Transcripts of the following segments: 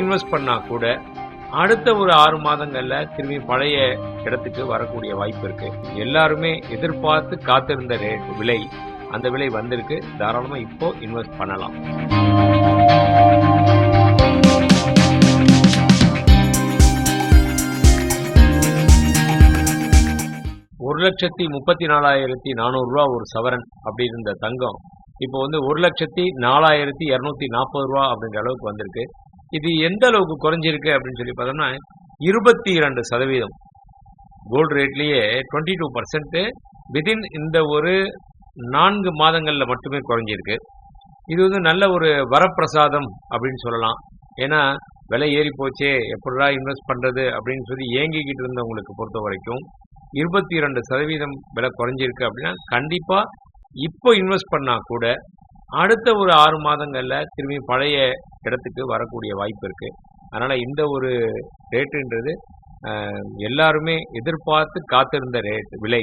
Invest பண்ணா கூட அடுத்த ஒரு 6 மாதங்கள்ல திரும்பி பழைய இடத்துக்கு வரக்கூடிய வாய்ப்பு இருக்கு. எல்லாருமே எதிர்பார்த்து காத்திருந்த விலை, அந்த விலை வந்திருக்கு. தாராளமா இப்போ இன்வெஸ்ட் பண்ணலாம். $1,34,400 ஒரு சவரன் அப்படி இருந்த தங்கம் இப்போ வந்து $1,04,240 அப்படின்ற அளவுக்கு வந்திருக்கு. இது எந்த அளவுக்கு குறைஞ்சிருக்கு அப்படின்னு சொல்லி பார்த்தோம்னா 22%. கோல்டு ரேட்லயே 22% விதின் இந்த ஒரு 4 மாதங்கள்ல மட்டுமே குறைஞ்சிருக்கு. இது வந்து நல்ல ஒரு வரப்பிரசாதம் அப்படின்னு சொல்லலாம். ஏன்னா விலை ஏறி போச்சே, எப்படா இன்வெஸ்ட் பண்றது அப்படின்னு சொல்லி ஏங்கிக்கிட்டு இருந்தவங்களுக்கு பொறுத்த வரைக்கும் 22% விலை குறைஞ்சிருக்கு அப்படின்னா கண்டிப்பா இப்போ இன்வெஸ்ட் பண்ணா கூட அடுத்த ஒரு 6 மாதங்கள்ல திரும்பி பழைய இடத்துக்கு வரக்கூடிய வாய்ப்பு இருக்கு. அதனால இந்த ஒரு ரேட்டுன்றது எல்லாருமே எதிர்பார்த்து காத்திருந்த விலை,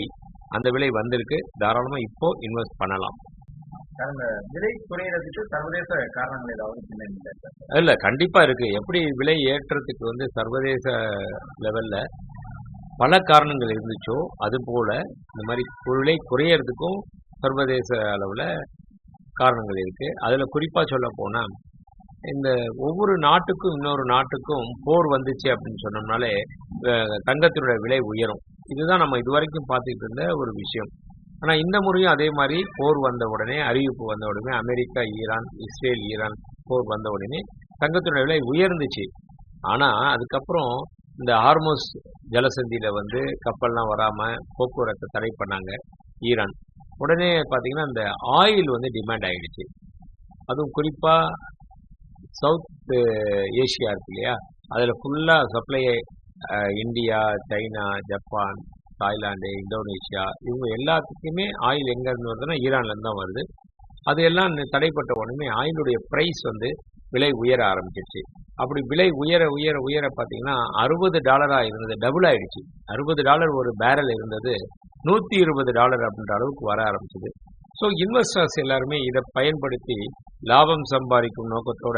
அந்த விலை வந்திருக்கு. தாராளமா இப்போ இன்வெஸ்ட் பண்ணலாம். விலை குறையறதுக்கு சர்வதேச காரணங்கள் ஏதாவது இல்ல, கண்டிப்பா இருக்கு. எப்படி விலை ஏற்றத்துக்கு வந்து சர்வதேச லெவல்ல பல காரணங்கள் இருந்துச்சோ, அது போல இந்த மாதிரி விலை குறையறதுக்கும் சர்வதேச அளவுல காரணங்கள் இருக்கு. அதுல குறிப்பா சொல்ல போனா இந்த ஒவ்வொரு நாட்டுக்கும் இன்னொரு நாட்டுக்கும் போர் வந்துச்சு அப்படின்னு சொன்னோம்னாலே தங்கத்தினுடைய விலை உயரும். இதுதான் நம்ம இதுவரைக்கும் பார்த்துட்டு இருந்த ஒரு விஷயம். ஆனா இந்த முறையும் அதே மாதிரி போர் வந்த உடனே, அறிவிப்பு வந்த உடனே, அமெரிக்கா ஈரான், இஸ்ரேல் ஈரான் போர் வந்த உடனே தங்கத்தினுடைய விலை உயர்ந்துச்சு. ஆனா அதுக்கப்புறம் இந்த ஹார்மோஸ் ஜலசந்தியில வந்து கப்பல்லாம் வராம போக்குவரத்தை தடை பண்ணாங்க ஈரான். உடனே பாத்தீங்கன்னா இந்த ஆயில் வந்து டிமாண்ட் ஆயிடுச்சு. அதுவும் குறிப்பா சவுத் ஏஷியா இருக்கு இல்லையா, அதுல ஃபுல்லா supply India, China, Japan, Thailand, Indonesia, இவங்க எல்லாத்துக்குமே ஆயில் எங்க இருந்து வருதுன்னா ஈரான்ல இருந்து தான் வருது. அது எல்லாம் தடைப்பட்ட உடனே ஆயிலுடைய பிரைஸ் வந்து விலை உயர ஆரம்பிச்சிருச்சு. அப்படி விலை உயர உயர உயர பார்த்தீங்கன்னா $60 இருந்தது, டபுள் ஆயிடுச்சு. $60 ஒரு பேரல் இருந்தது $120 அப்படின்ற அளவுக்கு வர ஆரம்பிச்சது. ஸோ இன்வெஸ்டர்ஸ் எல்லாருமே இதை பயன்படுத்தி லாபம் சம்பாதிக்கும் நோக்கத்தோட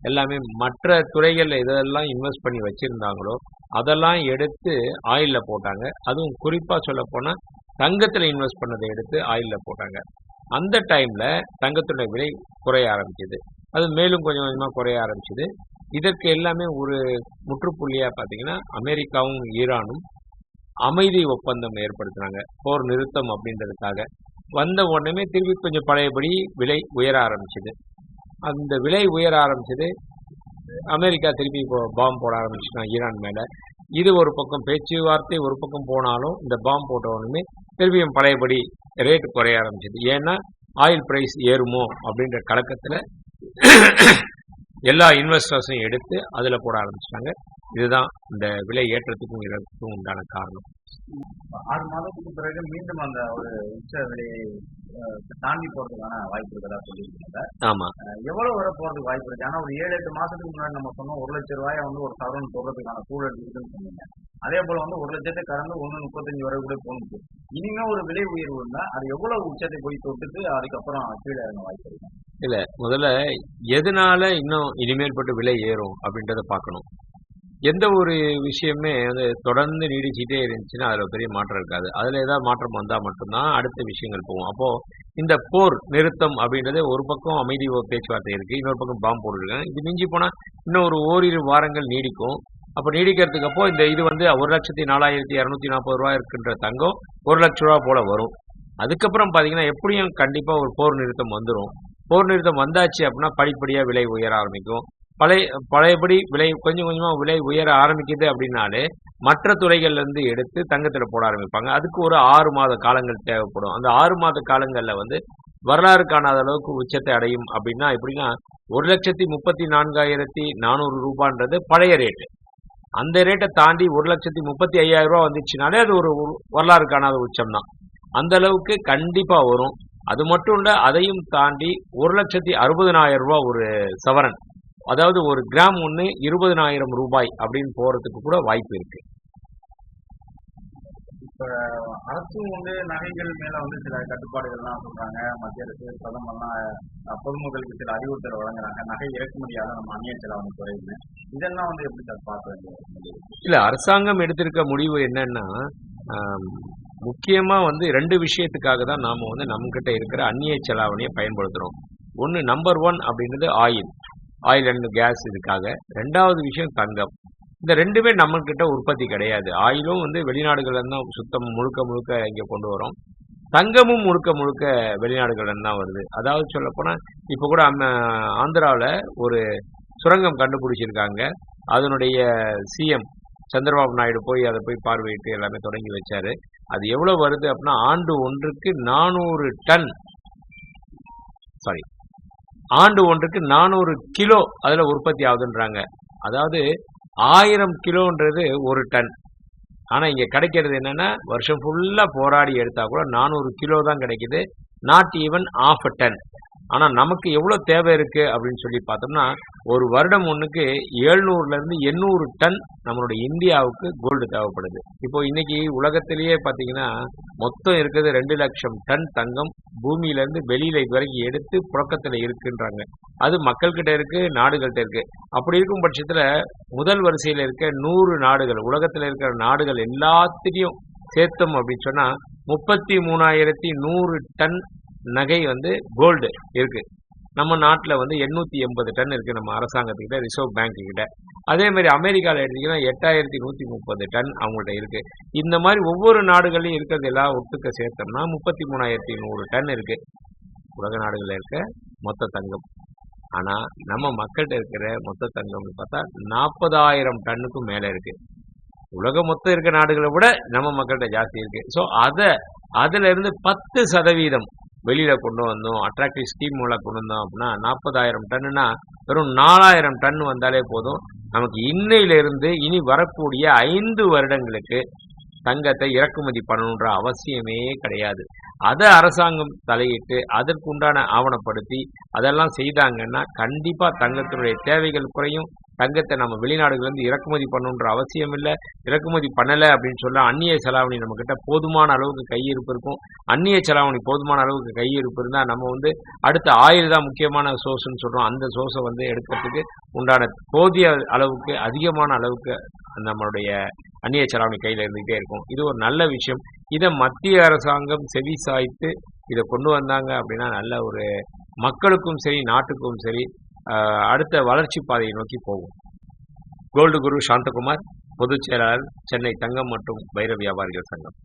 எல்லாமே மற்ற துறைகளில் இதெல்லாம் இன்வெஸ்ட் பண்ணி வச்சிருந்தாங்களோ அதெல்லாம் எடுத்து ஆயிலில் போட்டாங்க. அதுவும் குறிப்பாக சொல்ல போனால் தங்கத்தில் இன்வெஸ்ட் பண்ணதை எடுத்து ஆயிலில் போட்டாங்க. அந்த டைம்ல தங்கத்துடைய விலை குறைய ஆரம்பிச்சது. அது மேலும் கொஞ்சம் கொஞ்சமாக குறைய ஆரம்பிச்சது. இதற்கு எல்லாமே ஒரு முற்றுப்புள்ளியா பார்த்தீங்கன்னா அமெரிக்காவும் ஈரானும் அமைதி ஒப்பந்தம் ஏற்படுத்தினாங்க, போர் நிறுத்தம் அப்படின்றதுக்காக. வந்த உடனே திரும்பி கொஞ்சம் பழையபடி விலை உயர ஆரம்பிச்சது. அந்த விலை உயர ஆரம்பிச்சது, அமெரிக்கா திருப்பி பாம்பு போட ஆரம்பிச்சுட்டான் ஈரான் மேல. இது ஒரு பக்கம் பேச்சுவார்த்தை ஒரு பக்கம் போனாலும் இந்த பாம்பு போட்ட உடனே திரும்பியும் பழையபடி ரேட் குறைய ஆரம்பிச்சது. ஏன்னா ஆயில் பிரைஸ் ஏறுமோ அப்படின்ற கலக்கத்துல எல்லா இன்வெஸ்டர்ஸையும் எடுத்து அதுல போட ஆரம்பிச்சிட்டாங்க. இதுதான் இந்த விலை ஏற்றத்துக்கும் இறக்கும் உண்டான காரணம். 6 மாதத்துக்கு பிறகு மீண்டும் அந்த ஒரு உச்ச விலையை தாண்டி போறதுக்கான வாய்ப்பு இருக்கிறதா சொல்லியிருக்காங்க. ஆமா, எவ்வளவு வர போறதுக்கு வாய்ப்பு இருக்கு? ஆனா ஒரு 7-8 மாசத்துக்கு முன்னாடி நம்ம சொன்னோம் $1,00,000 வந்து ஒரு சவரன் போடுறதுக்கான சூழல் இருக்குன்னு சொன்னீங்க. அதே போல வந்து 1,00,000 கடந்து 1.35 வரை கூட போனுச்சு. இனிமே ஒரு விலை உயர்வு இருந்தா அது எவ்வளவு உச்சத்தை போய் தொட்டுட்டு அதுக்கப்புறம் கீழே வாய்ப்பு இருக்கு? இல்ல, முதல்ல எதனால இன்னும் இனிமேல் பட்டு விலை ஏறும் அப்படின்றத பார்க்கணும். எந்த ஒரு விஷயமே வந்து தொடர்ந்து நீடிச்சுட்டே இருந்துச்சுன்னா அதுல பெரிய மாற்றம் இருக்காது. அதுல ஏதாவது மாற்றம் வந்தா மட்டும்தான் அடுத்த விஷயங்கள் போகும். அப்போ இந்த போர் நிறுத்தம் அப்படின்றது ஒரு பக்கம் அமைதி பேச்சுவார்த்தை இருக்கு, இன்னொரு பக்கம் பாம்பு போட்டுருக்காங்க. இது மிஞ்சி போனா இன்னும் ஒரு ஓரிரு வாரங்கள் நீடிக்கும். அப்ப நீடிக்கிறதுக்கு அப்போ இது வந்து $1,04,240 இருக்கின்ற தங்கம் $1,00,000 போல வரும். அதுக்கப்புறம் பாத்தீங்கன்னா எப்படியும் கண்டிப்பா ஒரு போர் நிறுத்தம் வந்துடும். போர் நிறுத்தம் வந்தாச்சு அப்படின்னா படிப்படியா விலை உயர ஆரம்பிக்கும். பழையபடி விலை கொஞ்சம் கொஞ்சமா விலை உயர ஆரம்பிக்குது அப்படின்னாலே மற்ற துறைகள்ல இருந்து எடுத்து தங்கத்துல போட ஆரம்பிப்பாங்க. அதுக்கு ஒரு 6 மாத காலங்கள் தேவைப்படும். அந்த 6 மாத காலங்கள்ல வந்து வரலாறு காணாத அளவுக்கு உச்சத்தை அடையும். அப்படின்னா எப்படின்னா $1,34,400 பழைய ரேட்டு. அந்த ரேட்டை தாண்டி $1,35,000 வந்துச்சுனாலே அது ஒரு வரலாறு காணாத உச்சம் தான். அந்த அளவுக்கு கண்டிப்பா வரும். அது மட்டும் இல்ல, அதையும் தாண்டி $1,60,000 ஒரு சவரன், அதாவது ஒரு கிராம் ஒன்று $20,000 அப்படின்னு போறதுக்கு கூட வாய்ப்பு இருக்கு. இப்ப அரசும் வந்து நகைகள் மேல வந்து சில கட்டுப்பாடுகள்லாம் சொல்றாங்க. மத்திய அரசு, பிரதமர்லாம் பொதுமக்களுக்கு சில அறிவுறுத்தல் வழங்குறாங்க. நகை இறக்குமதியால நம்ம அந்நிய செலாவணி குறையுது. இதெல்லாம் வந்து எப்படி சார் பார்க்க வேண்டியது? இல்ல அரசாங்கம் எடுத்திருக்க முடிவு என்னன்னா, ஆம், முக்கியமா வந்து 2 விஷயத்துக்காக தான் நாம வந்து நம்மகிட்ட இருக்கிற அந்நிய செலாவணியை பயன்படுத்துறோம். ஒண்ணு நம்பர் 1 அப்படின்றது ஆயில் அண்ட் கேஸ் இதுக்காக. 2வது விஷயம் தங்கம். இந்த 2மே நம்மகிட்ட உற்பத்தி கிடையாது. ஆயிலும் வந்து வெளிநாடுகள்ல தான் சுத்தம் முழுக்க முழுக்க இங்க கொண்டு வரோம். தங்கமும் முழுக்க முழுக்க வெளிநாடுகள்ல தான் வருது. அதாவது சொல்லப்போனா இப்ப கூட ஆந்திராவில் ஒரு சுரங்கம் கண்டுபிடிச்சிருக்காங்க. அதனுடைய சிஎம் சந்திரபாபு நாயுடு போய் அதை போய் பார்வையிட்டு எல்லாமே தொடங்கி வச்சாரு. அது எவ்வளவு வருது அப்படின்னா ஆண்டு ஒன்றுக்கு 400 கிலோ அதுல உற்பத்தி ஆகுதுன்றாங்க. அதாவது 1000 கிலோன்றது 1 டன். ஆனா இங்க கிடைக்கிறது என்னன்னா வருஷம் ஃபுல்லா போராடி எடுத்தா கூட 400 கிலோ தான் கிடைக்குது. Not even half a ton. ஆனா நமக்கு எவ்வளவு தேவை இருக்கு அப்படின்னு சொல்லி பார்த்தோம்னா ஒரு வருடம் ஒண்ணுக்கு 700ல இருந்து 800 டன் நம்மளுடைய இந்தியாவுக்கு கோல்டு தேவைப்படுது. இப்போ இன்னைக்கு உலகத்திலேயே பாத்தீங்கன்னா மொத்தம் இருக்கிறது 2 லட்சம் டன் தங்கம் பூமியில இருந்து வெளியில இது வரைக்கும் எடுத்து புழக்கத்துல இருக்குன்றாங்க. அது மக்கள்கிட்ட இருக்கு, நாடுகள்கிட்ட இருக்கு. அப்படி இருக்கும் பட்சத்துல முதல் வரிசையில இருக்க 100 நாடுகள், உலகத்துல இருக்கிற நாடுகள் எல்லாத்திலையும் சேர்த்தோம் அப்படின்னு சொன்னா 33,100 டன் நகை வந்து கோல்டு இருக்கு. நம்ம நாட்டுல வந்து 880 டன் இருக்கு நம்ம அரசாங்கத்துக்கிட்ட, ரிசர்வ் பேங்க் கிட்ட. அதே மாதிரி அமெரிக்கால எடுத்தீங்கன்னா 8,130 டன் அவங்கள்ட்ட இருக்கு. இந்த மாதிரி ஒவ்வொரு நாடுகள்லயும் இருக்கிறது எல்லாம் ஒட்டுக்க சேர்த்தோம்னா 33,100 டன் இருக்கு உலக நாடுகள்ல இருக்க மொத்த தங்கம். ஆனா நம்ம மக்கள்கிட்ட இருக்கிற மொத்த தங்கம்னு பார்த்தா 40,000 டன்னுக்கும் மேல இருக்கு. உலகம் மொத்தம் இருக்க நாடுகளை விட நம்ம மக்கள்கிட்ட ஜாஸ்தி இருக்கு. ஸோ அதுல இருந்து 10% வெளியில கொண்டு வந்தோம், அட்ராக்டிவ் ஸ்கீம் மூலம் கொண்டு வந்தோம் அப்படின்னா 40,000 டன்னுனா வெறும் 4,000 டன் வந்தாலே போதும். நமக்கு இன்னையில இருந்து இனி வரக்கூடிய 5 வருடங்களுக்கு தங்கத்தை இறக்குமதி பண்ணணுன்ற அவசியமே கிடையாது. அதை அரசாங்கம் தலையிட்டு அதற்குண்டான ஆவணப்படுத்தி அதெல்லாம் செய்தாங்கன்னா கண்டிப்பா தங்கத்தினுடைய தேவைகள் குறையும். தங்கத்தை நம்ம வெளிநாடுகள்லேருந்து இறக்குமதி பண்ணணுன்ற அவசியம் இல்லை. இறக்குமதி பண்ணலை அப்படின்னு சொல்ல அந்நிய செலாவணி நம்மக்கிட்ட போதுமான அளவுக்கு கையிருப்பு இருக்கும். அந்நிய செலாவணி போதுமான அளவுக்கு கையிருப்பு இருந்தால் நம்ம வந்து அடுத்த ஆயில் தான் முக்கியமான சோர்ஸ்ன்னு சொல்கிறோம். அந்த சோர்ஸை வந்து எடுக்கிறதுக்கு உண்டான போதிய அளவுக்கு அதிகமான அளவுக்கு நம்மளுடைய அந்நிய செலாவணி கையில் இருந்துகிட்டே இருக்கும். இது ஒரு நல்ல விஷயம். இதை மத்திய அரசாங்கம் செவி சாய்த்து இதை கொண்டு வந்தாங்க அப்படின்னா நல்ல ஒரு மக்களுக்கும் சரி நாட்டுக்கும் சரி அடுத்த வளர்ச்சி பாதையை நோக்கி போகும். கோல்டு குரு சாந்தகுமார், பொதுச் செயலாளர், சென்னை தங்கம் மற்றும் வைர வியாபாரிகள் சங்கம்.